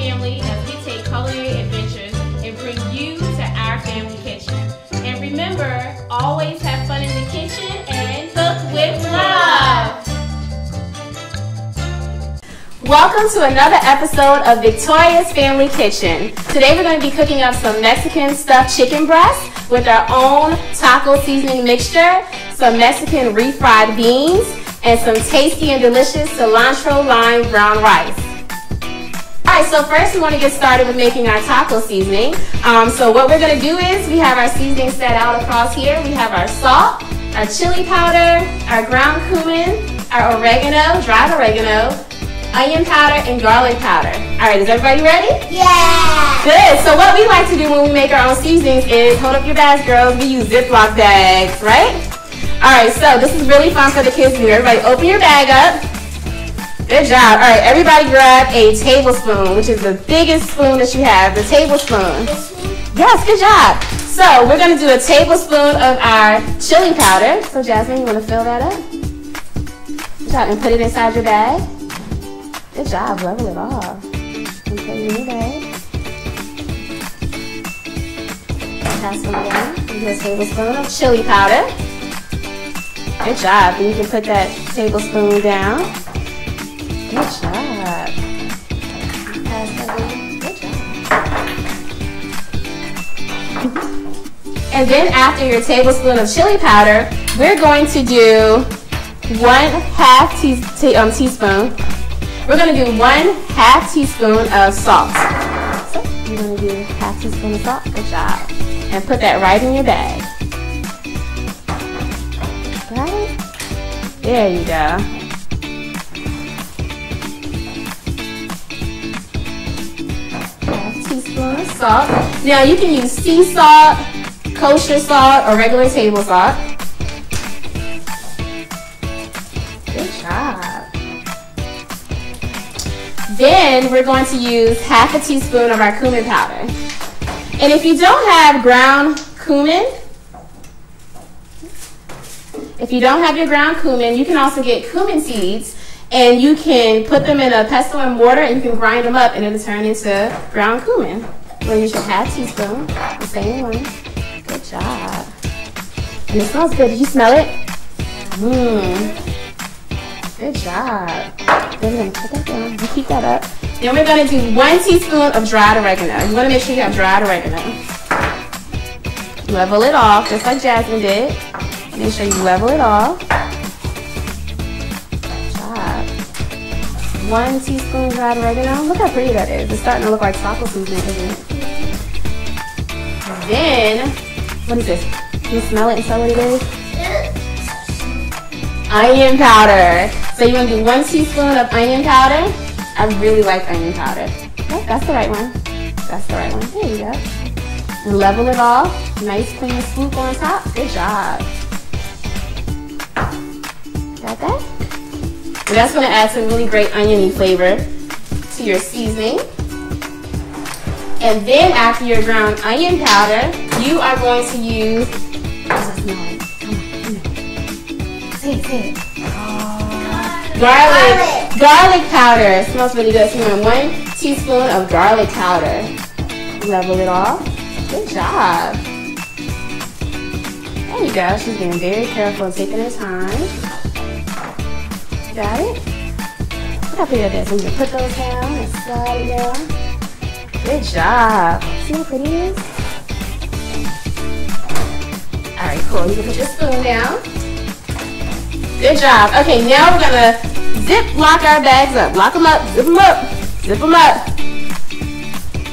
family as we take culinary adventures and bring you to our family kitchen. And remember, always have fun in the kitchen and cook with love. Welcome to another episode of Victoria's Family Kitchen. Today we're going to be cooking up some Mexican stuffed chicken breast with our own taco seasoning mixture, some Mexican refried beans, and some tasty and delicious cilantro lime brown rice. Alright, so first we want to get started with making our taco seasoning. So what we're going to do is we have our seasoning set out across here. We have our salt, our chili powder, our ground cumin, our oregano, dried oregano, onion powder, and garlic powder. Alright, is everybody ready? Yeah! Good. So what we like to do when we make our own seasonings is, hold up your bags, girls, we use Ziploc bags, right? Alright, so this is really fun for the kids to do. Everybody open your bag up. Good job. Alright, everybody grab a tablespoon, which is the biggest spoon that you have, the tablespoon. Yes, good job. So we're going to do a tablespoon of our chili powder. So Jasmine, you want to fill that up? Good job, and put it inside your bag. Good job, level it off. And put it in your bag. Pass one down. You get a tablespoon of chili powder. Good job. And you can put that tablespoon down. Good job. Pass that down. Good job. And then after your tablespoon of chili powder, we're going to do 1/2 teaspoon. We're going to do 1/2 teaspoon of salt. So you're going to do 1/2 teaspoon of salt. Good job. And put that right in your bag. Got it? There you go. ½ teaspoon of salt. Now you can use sea salt, kosher salt, or regular table salt. Good job. Then we're going to use 1/2 teaspoon of our cumin powder. And if you don't have ground cumin, if you don't have your ground cumin, you can also get cumin seeds and you can put them in a pestle and mortar and you can grind them up and it'll turn into ground cumin. We'll use your 1/2 teaspoon, the same one. Good job. And it smells good. Did you smell it? Mmm. Good job. Then we're going to put that down. You keep that up. Then we're going to do 1 teaspoon of dried oregano. You want to make sure you have dried oregano. Level it off, just like Jasmine did. Make sure you level it off. Good job. 1 teaspoon dried oregano. Look how pretty that is. It's starting to look like taco seasoning, isn't it? Then, what is this? Can you smell it and smell what it is? Onion powder. So you want to do 1 teaspoon of onion powder. I really like onion powder. Oh, that's the right one. That's the right one. There you go. And level it off. Nice clean swoop on top. Good job. Got that? And that's going to add some really great oniony flavor to your seasoning. And then after your ground onion powder, you are going to use, garlic powder. It smells really good. So you want 1 teaspoon of garlic powder. Level it off. Good job. There you go. She's being very careful and taking her time. Got it? Look how pretty that is. I'm going to put those down and slide it down. Good job. See how pretty it is? Alright, cool. You can put your spoon down. Good job. Okay, now we're going to zip lock our bags up. Lock them up. Zip them up. Zip them up.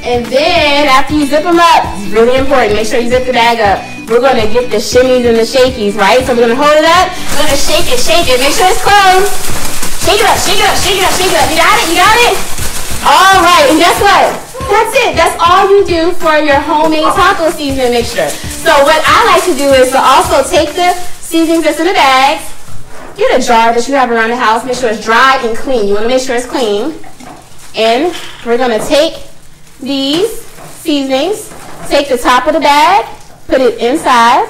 And then after you zip them up, it's really important. Make sure you zip the bag up. We're going to get the shimmies and the shakies, right? So we're going to hold it up. We're going to shake it, shake it. Make sure it's closed. Shake it up, shake it up, shake it up, shake it up. You got it? You got it? All right. And guess what? That's it. That's all you do for your homemade taco seasoning mixture. So what I like to do is to also take the seasonings that's in the bags. Get a jar that you have around the house. Make sure it's dry and clean. You want to make sure it's clean. And we're going to take these seasonings, take the top of the bag, put it inside,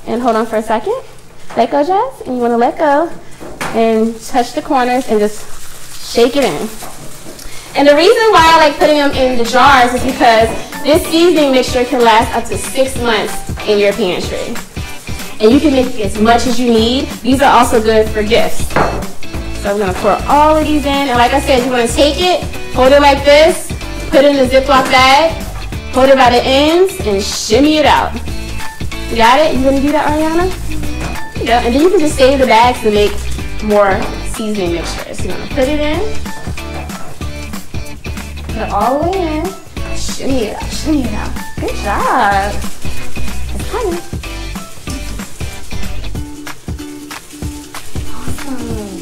and hold on for a second. Let go, Jess, and you want to let go and touch the corners and just shake it in. And the reason why I like putting them in the jars is because this seasoning mixture can last up to 6 months in your pantry. And you can make as much as you need. These are also good for gifts. So we're gonna pour all of these in. And like I said, you wanna take it, hold it like this, put it in a Ziploc bag, hold it by the ends, and shimmy it out. You got it? You gonna do that, Ariana? Yeah. And then you can just save the bags to make more seasoning mixtures. You're gonna put it in, put it all the way in, shimmy it out, shimmy it out. Good job. It's coming. Awesome.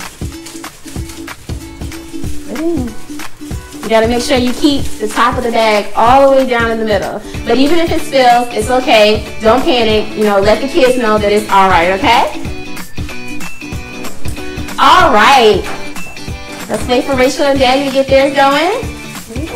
Put it in. You gotta make sure you keep the top of the bag all the way down in the middle. But even if it spills, it's okay. Don't panic. You know, let the kids know that it's all right, okay? All right. Let's wait for Rachel and Daddy to get theirs going. Here we go.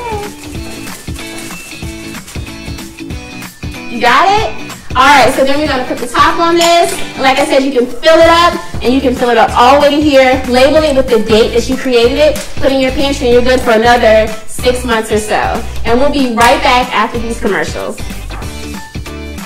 You got it? All right, so then we're gonna put the top on this. And like I said, you can fill it up, and you can fill it up all the way to here. Label it with the date that you created it. Put it in your pantry, and you're good for another 6 months or so. And we'll be right back after these commercials.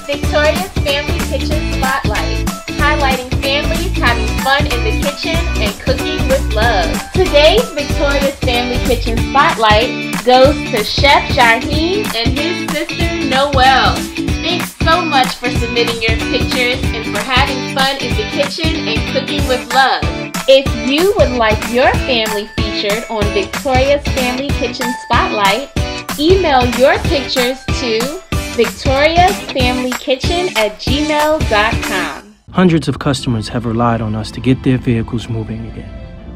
Victoria's Family Kitchen Spotlight, highlighting families having fun in the kitchen and cooking with love. Today's Victoria's Family Kitchen Spotlight goes to Chef Shaheen and his sister Noelle. Thanks so much for submitting your pictures and for having fun in the kitchen and cooking with love. If you would like your family featured on Victoria's Family Kitchen Spotlight, email your pictures to victoriasfamilykitchen@gmail.com. Hundreds of customers have relied on us to get their vehicles moving again.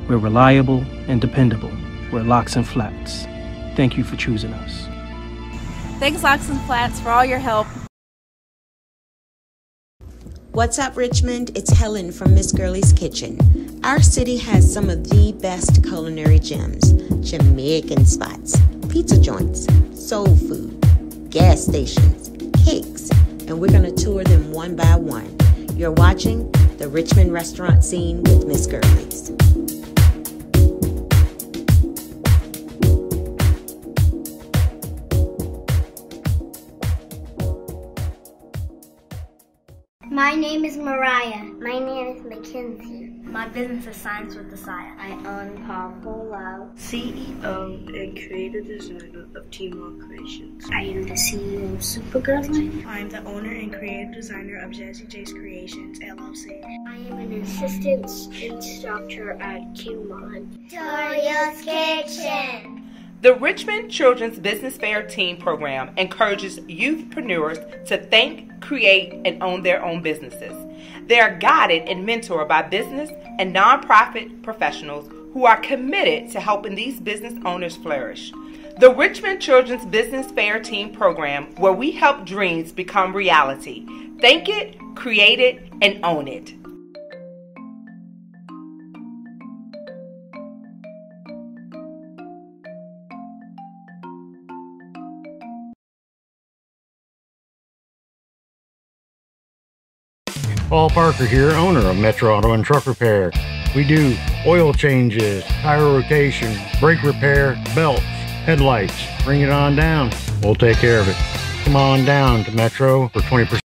We're reliable and dependable. We're Locks and Flats. Thank you for choosing us. Thanks, Locks and Flats, for all your help. What's up, Richmond? It's Helen from Miss Girlie's Kitchen. Our city has some of the best culinary gems: Jamaican spots, pizza joints, soul food, gas stations, cakes, and we're going to tour them one by one. You're watching the Richmond restaurant scene with Miss Girlie's. My name is Mariah. My name is Mackenzie. My business is Science with Desire. I own Powerful Love, CEO and creative designer of Teamwork Creations. I am the CEO of Supergirls Life. I am the owner and creative designer of Jazzy J's Creations, LLC. I am an assistant instructor at Cumin. Victoria's Kitchen. The Richmond Children's Business Fair Team Program encourages youthpreneurs to think, create, and own their own businesses. They are guided and mentored by business and nonprofit professionals who are committed to helping these business owners flourish. The Richmond Children's Business Fair Team Program, where we help dreams become reality. Think it, create it, and own it. Paul Parker here, owner of Metro Auto and Truck Repair. We do oil changes, tire rotation, brake repair, belts, headlights. Bring it on down. We'll take care of it. Come on down to Metro for 20%.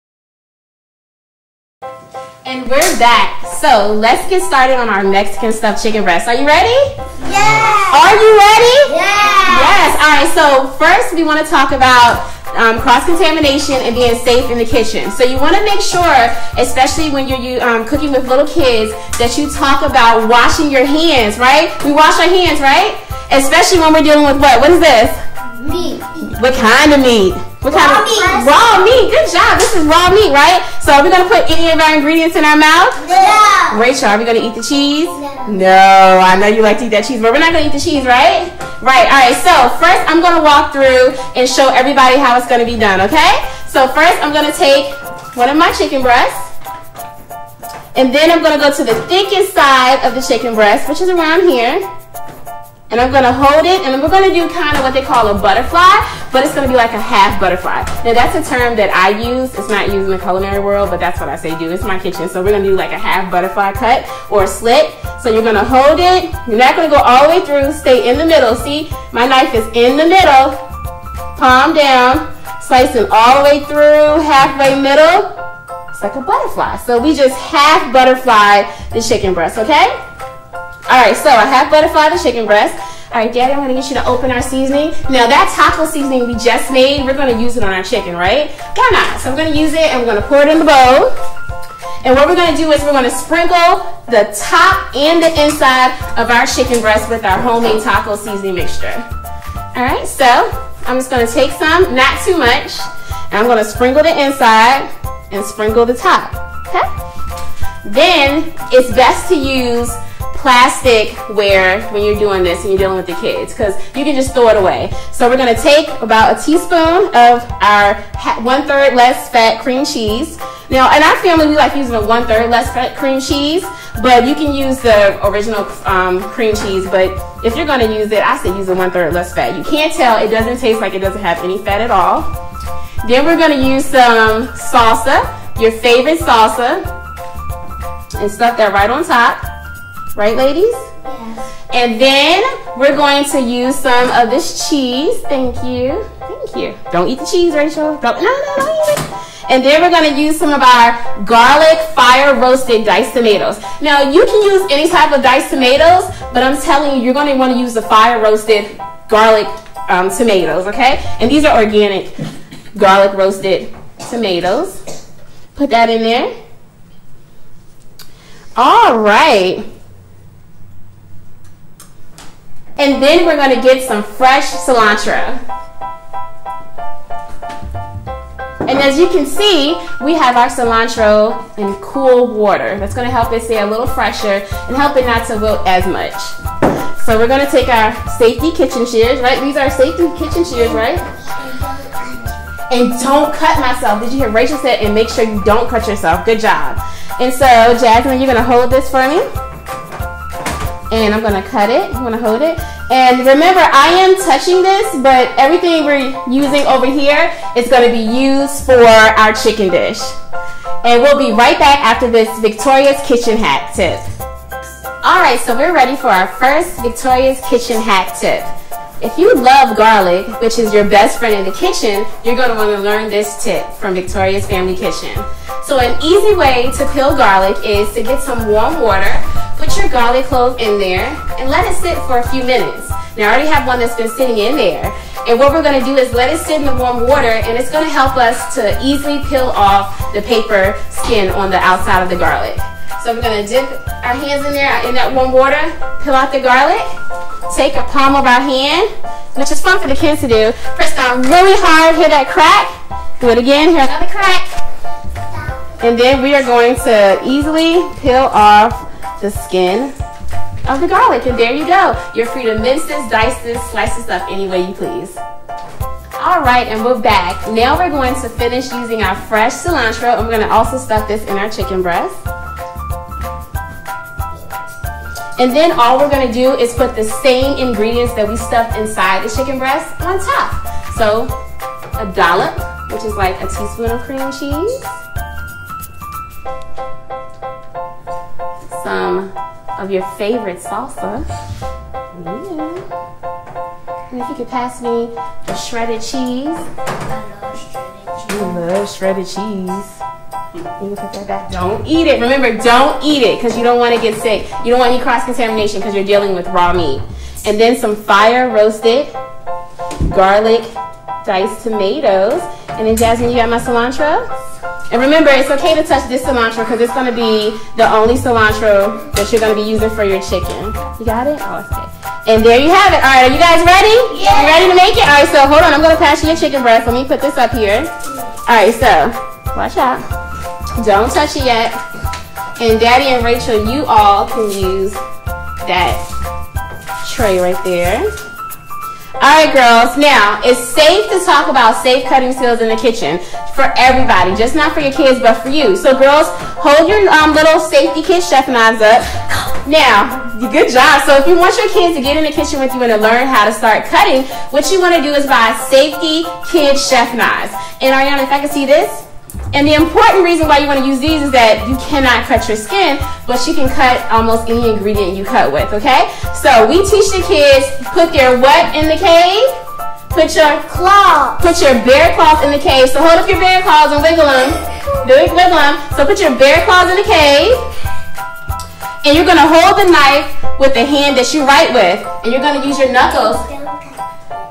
And we're back. So let's get started on our Mexican stuffed chicken breast. Are you ready? Yes! Are you ready? Yes! Yes. All right, so first we want to talk about cross-contamination and being safe in the kitchen. So you want to make sure, especially when you're cooking with little kids, that you talk about washing your hands, right? We wash our hands, right? Especially when we're dealing with what? What is this? Meat. What kind of meat? What kind of meat? Raw meat. Good job. This is raw meat, right? So are we going to put any of our ingredients in our mouth? No. Rachel, are we going to eat the cheese? No. No. I know you like to eat that cheese, but we're not going to eat the cheese, right? Right. All right. So first I'm going to walk through and show everybody how it's going to be done, okay? So first I'm going to take one of my chicken breasts, and then I'm going to go to the thickest side of the chicken breast, which is around here. And I'm going to hold it, and we're going to do kind of what they call a butterfly, but it's going to be like a half butterfly. Now that's a term that I use. It's not used in the culinary world, but that's what I say do. It's my kitchen. So we're going to do like a half butterfly cut or a slit. So you're gonna hold it. You're not gonna go all the way through. Stay in the middle. See, my knife is in the middle. Palm down. Slicing all the way through, halfway middle. It's like a butterfly. So we just half butterfly the chicken breast, okay? All right, so I half butterfly the chicken breast. All right, Daddy, I'm gonna get you to open our seasoning. Now that taco seasoning we just made, we're gonna use it on our chicken, right? Why not? So I'm gonna use it and we're gonna pour it in the bowl. And what we're gonna do is we're gonna sprinkle the top and the inside of our chicken breast with our homemade taco seasoning mixture. All right, so I'm just gonna take some, not too much, and I'm gonna sprinkle the inside and sprinkle the top, okay? Then it's best to use plasticware when you're doing this and you're dealing with the kids, because you can just throw it away. So we're gonna take about a teaspoon of our 1/3 less fat cream cheese. Now in our family we like using a 1/3 less fat cream cheese, but you can use the original cream cheese, but if you're gonna use it, I say use a 1/3 less fat. You can't tell, it doesn't taste like it doesn't have any fat at all. Then we're gonna use some salsa, your favorite salsa, and stuff that right on top. Right, ladies? Yes. And then we're going to use some of this cheese. Thank you. Thank you. Don't eat the cheese, Rachel. Don't eat it. And then we're going to use some of our garlic fire roasted diced tomatoes. Now, you can use any type of diced tomatoes, but I'm telling you, you're going to want to use the fire roasted garlic tomatoes, okay? And these are organic garlic roasted tomatoes. Put that in there. All right. And then we're going to get some fresh cilantro. And as you can see, we have our cilantro in cool water. That's going to help it stay a little fresher and help it not to wilt as much. So we're going to take our safety kitchen shears, right? These are safety kitchen shears, right? And don't cut myself. Did you hear Rachel said, and make sure you don't cut yourself. Good job. And so, Jasmine, you're going to hold this for me. And I'm going to cut it. I'm going to hold it. And remember, I am touching this, but everything we're using over here is going to be used for our chicken dish. And we'll be right back after this Victoria's Kitchen hack tip. Alright, so we're ready for our first Victoria's Kitchen hack tip. If you love garlic, which is your best friend in the kitchen, you're going to want to learn this tip from Victoria's Family Kitchen. So an easy way to peel garlic is to get some warm water, put your garlic clove in there, and let it sit for a few minutes. Now I already have one that's been sitting in there. And what we're going to do is let it sit in the warm water, and it's going to help us to easily peel off the paper skin on the outside of the garlic. So we're going to dip our hands in there in that warm water, peel out the garlic, take a palm of our hand, which is fun for the kids to do. Press down really hard, hear that crack. Do it again, hear another crack. And then we are going to easily peel off the skin of the garlic. And there you go. You're free to mince this, dice this, slice this up any way you please. Alright, and we're back. Now we're going to finish using our fresh cilantro, and we're going to also stuff this in our chicken breast. And then all we're going to do is put the same ingredients that we stuffed inside the chicken breast on top. So a dollop, which is like a teaspoon of cream cheese. Some of your favorite salsa. Yeah. And if you could pass me the shredded cheese. I love shredded cheese. You can put that back. Don't eat it. Remember, don't eat it because you don't want to get sick. You don't want any cross-contamination because you're dealing with raw meat. And then some fire-roasted garlic diced tomatoes. And then, Jasmine, you got my cilantro? And remember, it's okay to touch this cilantro because it's going to be the only cilantro that you're going to be using for your chicken. You got it? Oh, okay. And there you have it. All right, are you guys ready? Yeah. You ready to make it? All right, so hold on. I'm going to pass you your chicken breast. Let me put this up here. All right, so watch out. Don't touch it yet. And Daddy and Rachel, you all can use that tray right there. Alright girls, now it's safe to talk about safe cutting skills in the kitchen for everybody, just not for your kids but for you. So girls, hold your little safety kid chef knives up. Now, good job. So if you want your kids to get in the kitchen with you and to learn how to start cutting, what you want to do is buy safety kid chef knives. And Ariana, if I can see this. And the important reason why you want to use these is that you cannot cut your skin, but you can cut almost any ingredient you cut with, okay? So we teach the kids, put their what in the cave? Put your claws. Put your bare claws in the cave. So hold up your bare claws and wiggle them. Wiggle them. So put your bare claws in the cave. And you're going to hold the knife with the hand that you write with. And you're going to use your knuckles.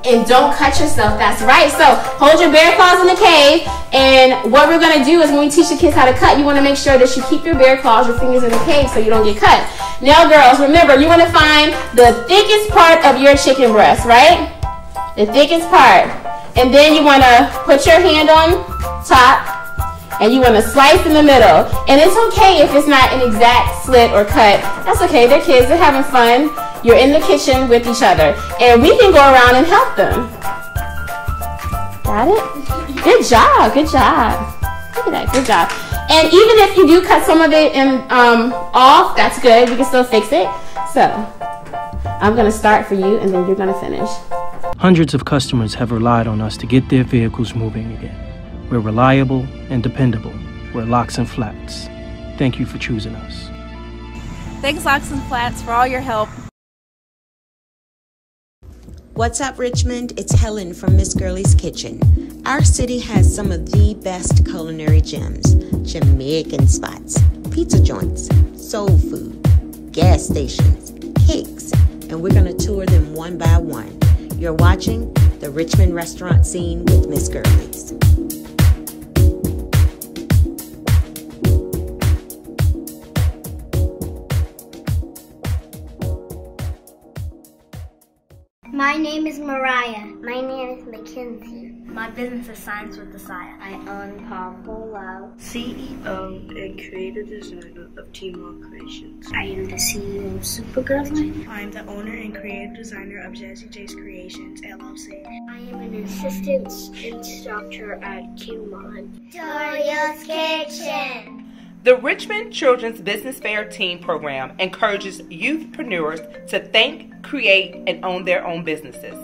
And don't cut yourself. That's right. So hold your bare claws in the cave. And what we're going to do is when we teach the kids how to cut, you want to make sure that you keep your bare claws, your fingers in the cave so you don't get cut. Now, girls, remember, you want to find the thickest part of your chicken breast, right? The thickest part. And then you want to put your hand on top. And you want to slice in the middle. And it's okay if it's not an exact slit or cut. That's okay. They're kids. They're having fun. You're in the kitchen with each other. And we can go around and help them. Got it? Good job. Good job. Look at that. Good job. And even if you do cut some of it off, that's good. We can still fix it. So I'm going to start for you, and then you're going to finish. Hundreds of customers have relied on us to get their vehicles moving again. We're reliable and dependable. We're Locks and Flats. Thank you for choosing us. Thanks, Locks and Flats, for all your help. What's up, Richmond? It's Helen from Miss Girlie's Kitchen. Our city has some of the best culinary gems: Jamaican spots, pizza joints, soul food, gas stations, cakes, and we're going to tour them one by one. You're watching the Richmond Restaurant Scene with Miss Girlie's. My name is Mariah. My name is Mackenzie. My business is Science with the Sire. I own Polo. CEO and creative designer of Teamwork Creations. I am the CEO of Supergirls Line. I am the owner and creative designer of Jazzy J's Creations, LLC. I am an assistant instructor at Cumin. Victoria's Kitchen. The Richmond Children's Business Fair Teen Program encourages youthpreneurs to think, create, and own their own businesses.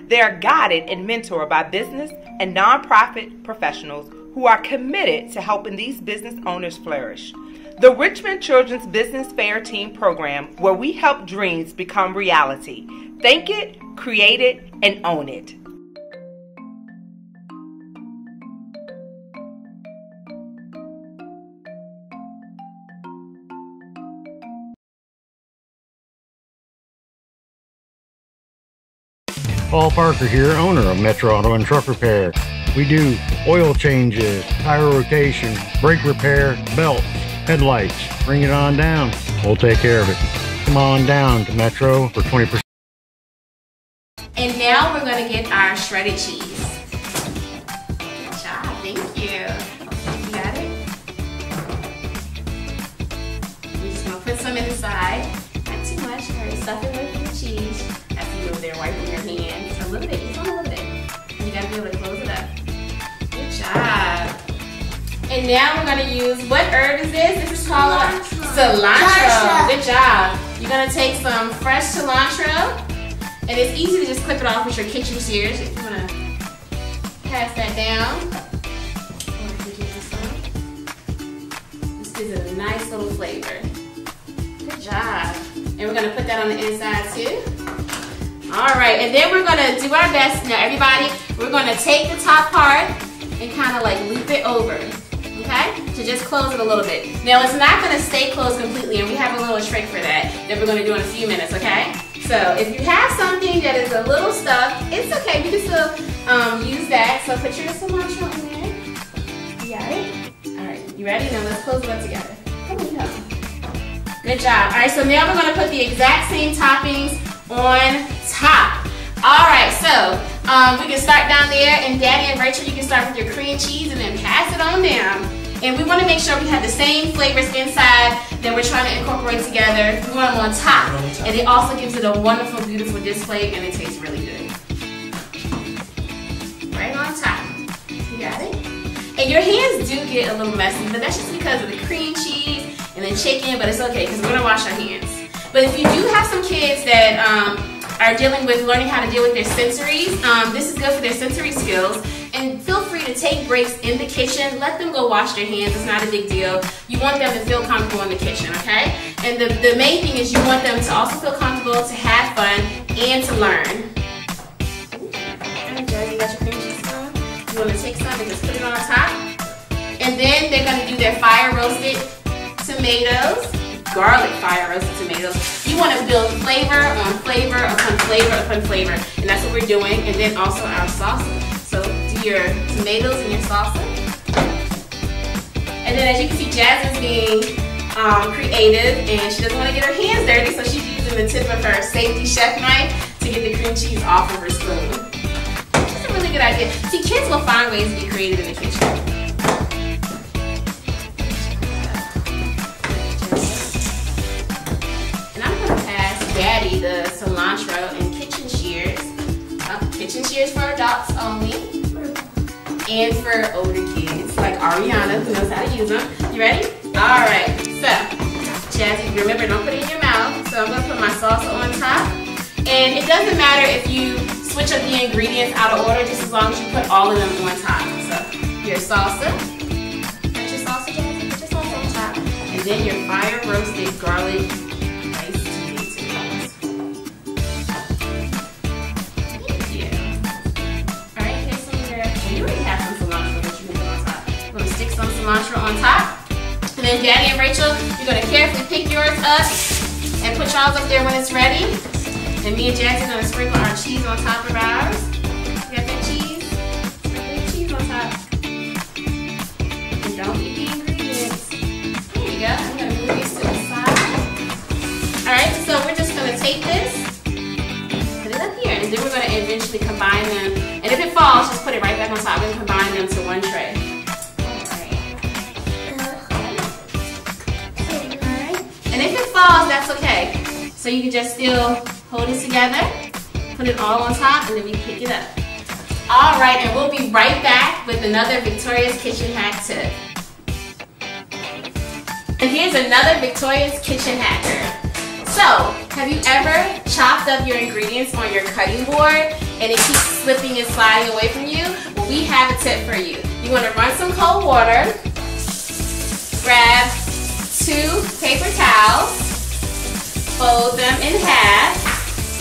They are guided and mentored by business and nonprofit professionals who are committed to helping these business owners flourish. The Richmond Children's Business Fair Teen Program, where we help dreams become reality. Think it, create it, and own it. Paul Parker here, owner of Metro Auto and Truck Repair. We do oil changes, tire rotation, brake repair, belts, headlights. Bring it on down. We'll take care of it. Come on down to Metro for 20%. And now we're going to get our shredded cheese. Good job. Thank you. You got it? We're just going to put some inside. Not too much. All right, stuff it with the cheese. After you over there wiping your hands. A little bit. Just a little bit. You got to be able to close it up. Good job. And now we're going to use, what herb is this? This is called cilantro. Good job. You're going to take some fresh cilantro. And it's easy to just clip it off with your kitchen shears if you want to pass that down. This gives it a nice little flavor. Good job. And we're going to put that on the inside too. Alright, and then we're going to do our best. Now everybody, we're going to take the top part and kind of like loop it over. Okay? To just close it a little bit. Now it's not going to stay closed completely, and we have a little trick for that we're going to do in a few minutes, okay? So if you have something that is a little stuck, it's okay. You can still use that. So put your cilantro in there. You got it? Alright, you ready? Now let's close it up together. Come on, go. Good job. Alright, so now we're going to put the exact same toppings on top. Alright, so we can start down there, and Daddy and Rachel, you can start with your cream cheese and then pass it on down. And we want to make sure we have the same flavors inside that we're trying to incorporate together. We want them on top. And it also gives it a wonderful, beautiful display, and it tastes really good. Right on top. You got it? And your hands do get a little messy, but that's just because of the cream cheese and the chicken, but it's okay because we're going to wash our hands. But if you do have some kids that are dealing with learning how to deal with their sensories, this is good for their sensory skills. And feel free to to take breaks in the kitchen, let them go wash their hands. It's not a big deal. You want them to feel comfortable in the kitchen, okay? And the main thing is you want them to also feel comfortable, to have fun, and to learn. And Jazzy, you got your cream cheese on? You want to take some and just put it on top. And then they're going to do their fire roasted tomatoes, garlic fire roasted tomatoes. You want to build flavor on flavor upon flavor upon flavor, and that's what we're doing. And then also our salsa. So do your tomatoes and your salsa. And then as you can see, Jazz is being creative, and she doesn't want to get her hands dirty, so she's using the tip of her safety chef knife to get the cream cheese off of her spoon. That's a really good idea. See, kids will find ways to be creative in the kitchen. Daddy the cilantro and kitchen shears. Kitchen shears for adults only, and for older kids like Ariana, who knows how to use them. You ready? All right. So, Jazzy, remember, don't put it in your mouth. So I'm gonna put my salsa on top, and it doesn't matter if you switch up the ingredients out of order, just as long as you put all of them on top. So your salsa. Put your salsa, Jazzy. Put your salsa on top, and then your fire roasted garlic. Cilantro on top. And then Daddy and Rachel, you're going to carefully pick yours up and put y'all's up there when it's ready. And me and Jazzy are going to sprinkle our cheese on top of ours. You got that cheese? Sprinkle the cheese on top. And don't eat the ingredients. There you go. I'm going to move these to the side. Alright, so we're just going to take this, put it up here, and then we're going to eventually combine them. And if it falls, just put it right back on top and combine them to one tray. That's okay. So you can just still hold it together, put it all on top, and then we pick it up. All right, and we'll be right back with another Victoria's Kitchen hack tip. And here's another Victoria's Kitchen hacker. So, have you ever chopped up your ingredients on your cutting board and it keeps slipping and sliding away from you? Well, we have a tip for you. You want to run some cold water, grab 2 paper towels, fold them in half,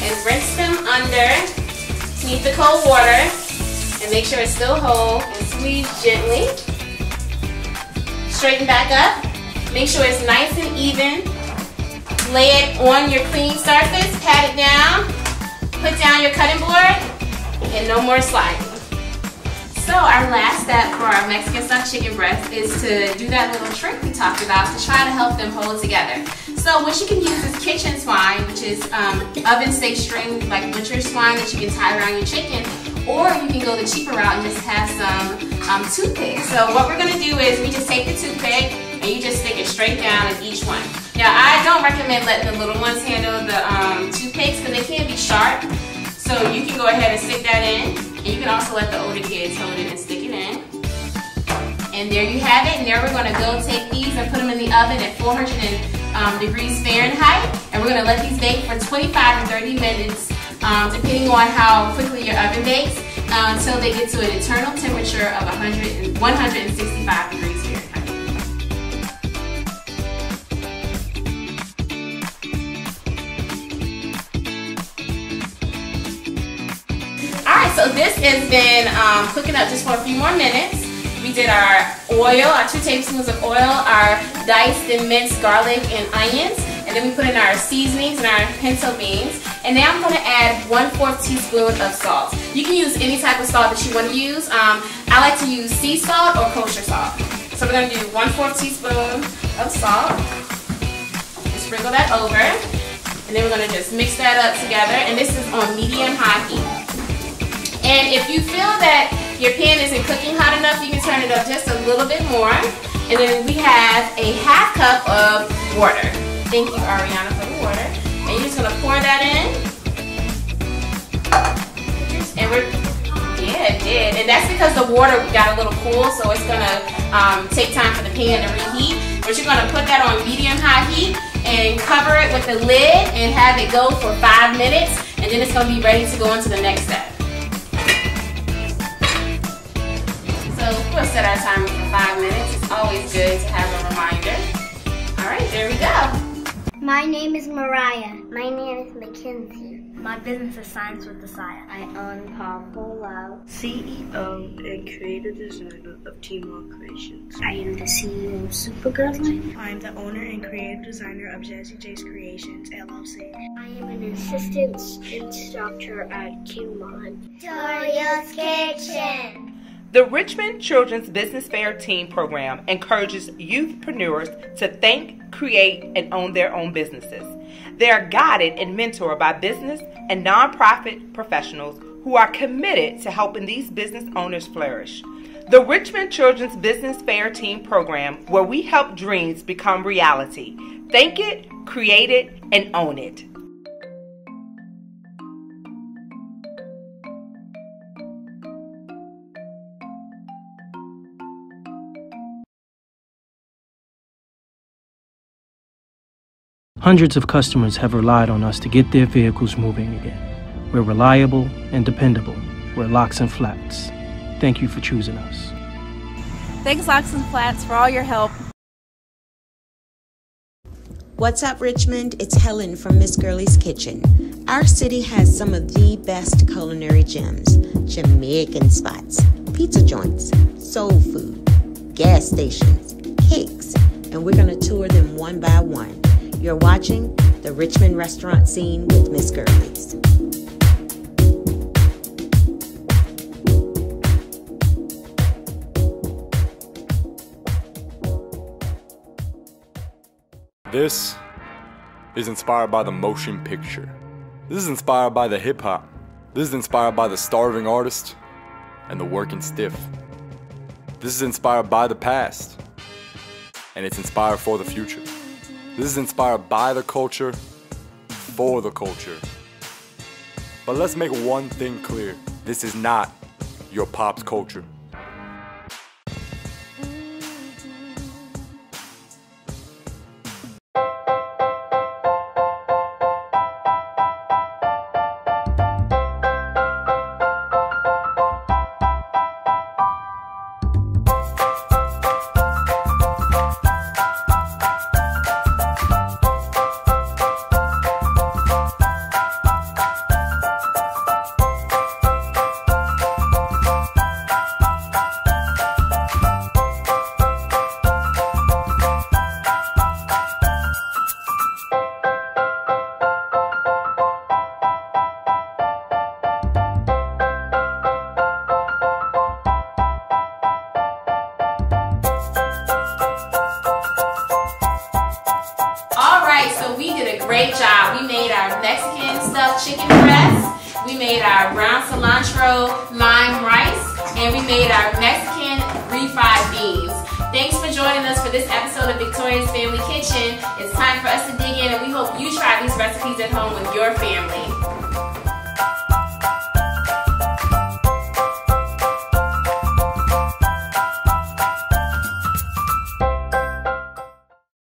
and rinse them underneath the cold water, and make sure it's still whole, and squeeze gently. Straighten back up, make sure it's nice and even. Lay it on your clean surface, pat it down, put down your cutting board, and no more sliding. So our last step for our Mexican stuffed chicken breast is to do that little trick we talked about to try to help them hold together. So what you can use is kitchen twine, which is oven safe string, like butcher's twine that you can tie around your chicken, or you can go the cheaper route and just have some toothpicks. So what we're going to do is we just take the toothpick and you just stick it straight down in each one. Now I don't recommend letting the little ones handle the toothpicks because they can be sharp. So you can go ahead and stick that in, and you can also let the older kids hold it and stick it in. And there you have it. And now we're going to go take these and put them in the oven at 400 degrees Fahrenheit, and we're going to let these bake for 25 or 30 minutes, depending on how quickly your oven bakes, until they get to an internal temperature of 165 degrees Fahrenheit. Alright, so this has been cooking up just for a few more minutes. We did our oil, our 2 tablespoons of oil, our diced and minced garlic and onions, and then we put in our seasonings and our pinto beans. And now I'm going to add 1/4 teaspoon of salt. You can use any type of salt that you want to use. I like to use sea salt or kosher salt. So we're going to do 1/4 teaspoon of salt. And sprinkle that over. And then we're going to just mix that up together. And this is on medium-high heat. And if you feel that your pan isn't cooking hot enough, you can turn it up just a little bit more. And then we have a 1/2 cup of water. Thank you, Ariana, for the water. And you're just going to pour that in. And yeah, it did. And that's because the water got a little cool, so it's going to take time for the pan to reheat. But you're going to put that on medium-high heat and cover it with the lid and have it go for 5 minutes. And then it's going to be ready to go into the next step. So we'll set our timer for 5 minutes. It's always good to have a reminder. All right, there we go. My name is Mariah. My name is Mackenzie. My business is Science with the Sire. I own Polo. CEO and creative designer of Teamwork Creations. I am the CEO of Supergirl. I am the owner and creative designer of Jazzy J's Creations, LLC. I am an assistant instructor at Cumin. Victoria's Kitchen. The Richmond Children's Business Fair Teen Program encourages youthpreneurs to think, create, and own their own businesses. They are guided and mentored by business and nonprofit professionals who are committed to helping these business owners flourish. The Richmond Children's Business Fair Teen Program, where we help dreams become reality. Think it, create it, and own it. Hundreds of customers have relied on us to get their vehicles moving again. We're reliable and dependable. We're Locks and Flats. Thank you for choosing us. Thanks, Locks and Flats, for all your help. What's up, Richmond? It's Helen from Miss Girlie's Kitchen. Our city has some of the best culinary gems: Jamaican spots, pizza joints, soul food, gas stations, cakes, and we're going to tour them one by one. You're watching the Richmond Restaurant Scene with Miss Girlie's. This is inspired by the motion picture. This is inspired by the hip hop. This is inspired by the starving artist and the working stiff. This is inspired by the past, and it's inspired for the future. This is inspired by the culture, for the culture. But let's make one thing clear. This is not your pop's culture. So we did a great job. We made our Mexican stuffed chicken breast, we made our brown cilantro lime rice, and we made our Mexican refried beans. Thanks for joining us for this episode of Victoria's Family Kitchen. It's time for us to dig in, and we hope you try these recipes at home with your family.